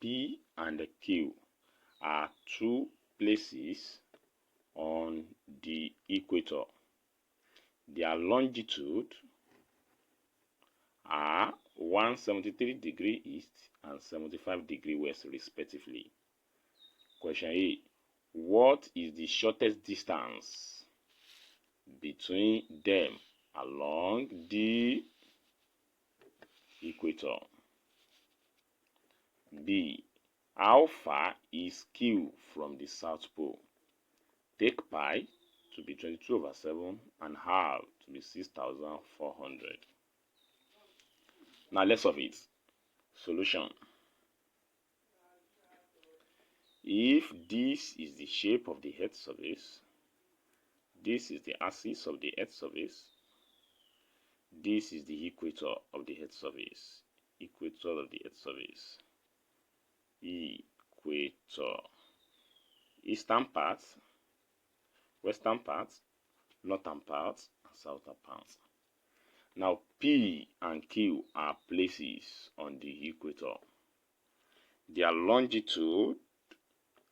P and the Q are two places on the equator. Their longitude are 173 degree east and 75 degree west respectively. Question A. What is the shortest distance between them along the equator? B. How far is Q from the South Pole? Take pi to be 22/7 and half to be 6,400. Now let's solve it. Solution. If this is the shape of the Earth's surface, this is the axis of the Earth's surface, this is the equator of the Earth's surface. Equator of the Earth's surface. Equator. Eastern part, western part, northern part, and southern part. Now P and Q are places on the equator. Their longitude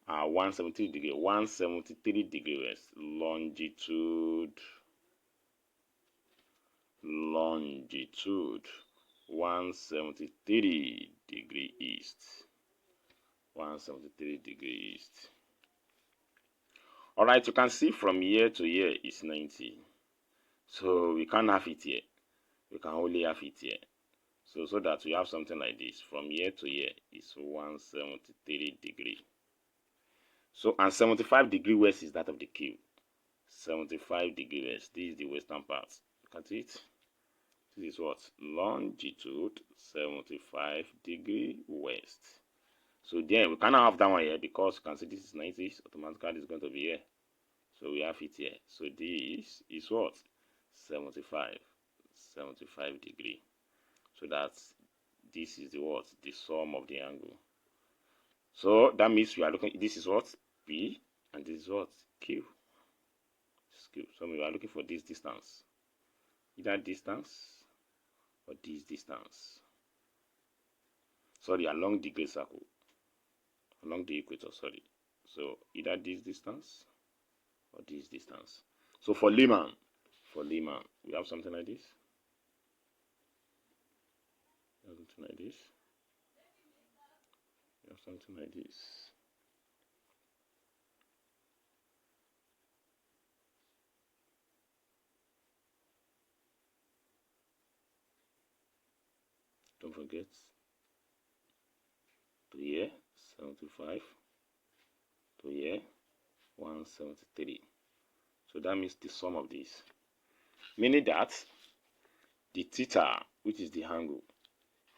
are 173 degree west. Longitude 173 degree east. 173 degree east. Alright, you can see from here to here is 90. So we can't have it here. We can only have it here. So that we have something like this. From here to here is 173 degree. So, and 75 degree west is that of the Q. 75 degree west. This is the western part. Look at it. This is what? Longitude 75 degree west. So then we cannot have that one here because you can see this is 90. Automatically it's going to be here. So we have it here. So this is what? 75 degree. So that's this is the what? The sum of the angle. So that means we are looking, this is what? P, and this is what? Q. This is Q. So we are looking for this distance. Either distance or this distance. Sorry, along the great circle. Along the equator, sorry. So either this distance or this distance. So for layman, we have something like this. Something like this. We have something like this. Don't forget to here 75 to here 173. So that means the sum of this, meaning that the theta, which is the angle,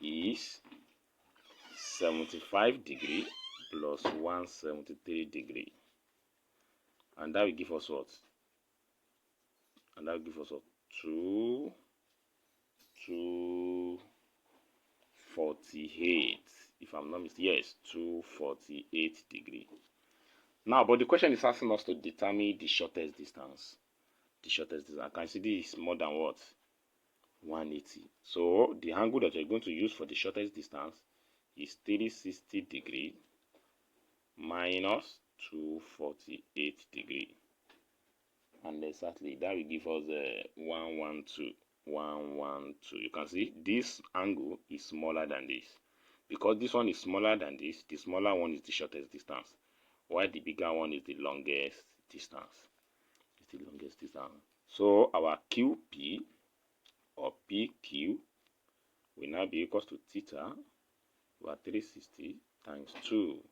is 75 degree plus 173 degree, and that will give us what? And that will give us what? 248. If I'm not mistaken, yes, 248 degree. Now, but the question is asking us to determine the shortest distance. The shortest distance. I can see this is more than what? 180. So the angle that you're going to use for the shortest distance is 360 degree minus 248 degree. And exactly that will give us 112. 112. You can see this angle is smaller than this. Because this one is smaller than this, the smaller one is the shortest distance, while the bigger one is the longest distance. It's the longest distance. So our QP or PQ will now be equals to theta over 360 times 2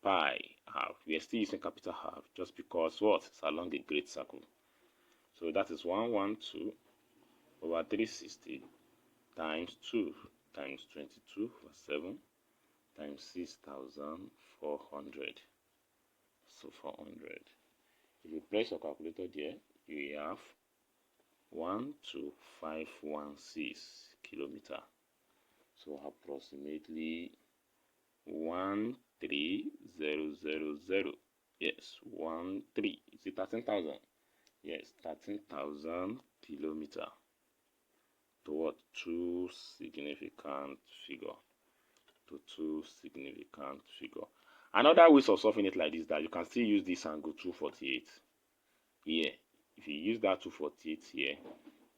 pi half. We are still using capital half just because what? It's along a great circle. So that is 112 over 360 times 2 times 22/7 times 6,400. So 400. If you place your calculator there, you have 12516 kilometer. So approximately 13000. Yes, 13. Is it 13,000? Yes, 13,000 kilometer. To what? Two significant figure. to two significant figure. Another way of solving it like this, that you can still use this angle 248 here. If you use that 248 here,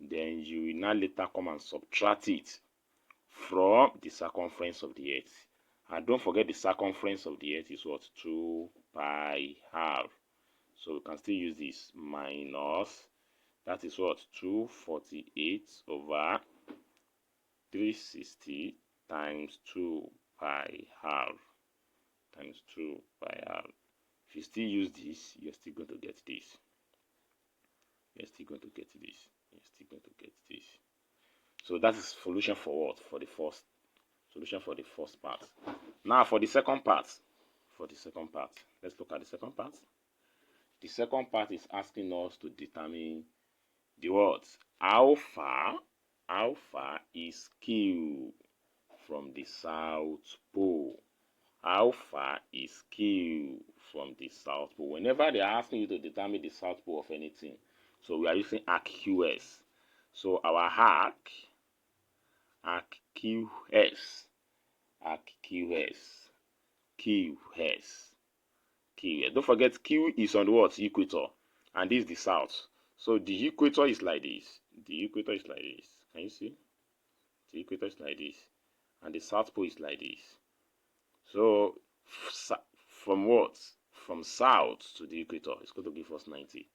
then you will now later come and subtract it from the circumference of the earth. And don't forget, the circumference of the earth is what? 2 pi half. So we can still use this minus, that is what? 248 over 360 times 2 pi half times 2 pi half. If you still use this, you're still going to get this. You're still going to get this. You're still going to get this. So that is solution for what? For the first solution for the first part. Now for the second part. Let's look at the second part. The second part is asking us to determine the words. How far is Q from the South Pole? How far is Q from the South Pole? Whenever they are asking you to determine the South Pole of anything, so we are using arc QS. So our arc QS. Don't forget, Q is on what? Equator, and this is the south. So the equator is like this. Can you see? The equator is like this, and the South Pole is like this. So from what? From south to the equator, it's going to give us 90.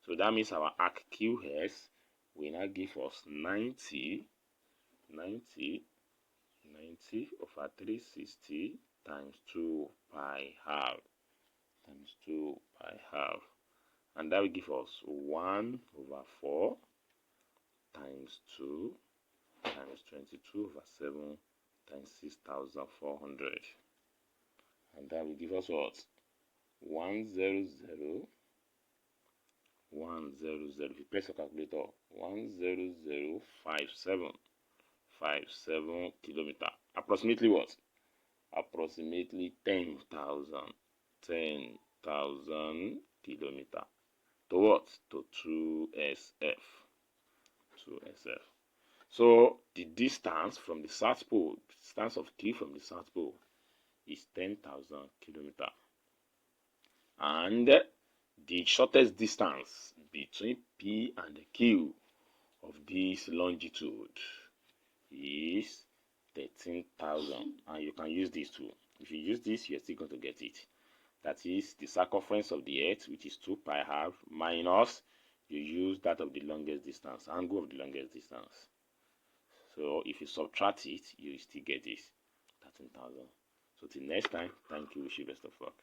So that means our arc QS will now give us 90 over 360 times 2 pi half and that will give us 1 over 4 times 2 times 22 over 7 times 6,400, and that will give us what? 100. If you press your calculator, 10057 kilometer. Approximately what? Approximately 10,000 kilometer. To what? To 2SF. So the distance from the South Pole, distance of Q from the South Pole is 10,000 kilometer. And the shortest distance between P and Q of this longitude is 13,000, and you can use this too. If you use this, you're still going to get it. That is the circumference of the earth, which is 2 pi half, minus you use that of the longest distance, angle of the longest distance. So if you subtract it, you still get this 13,000. So till next time, thank you, wish you best of luck.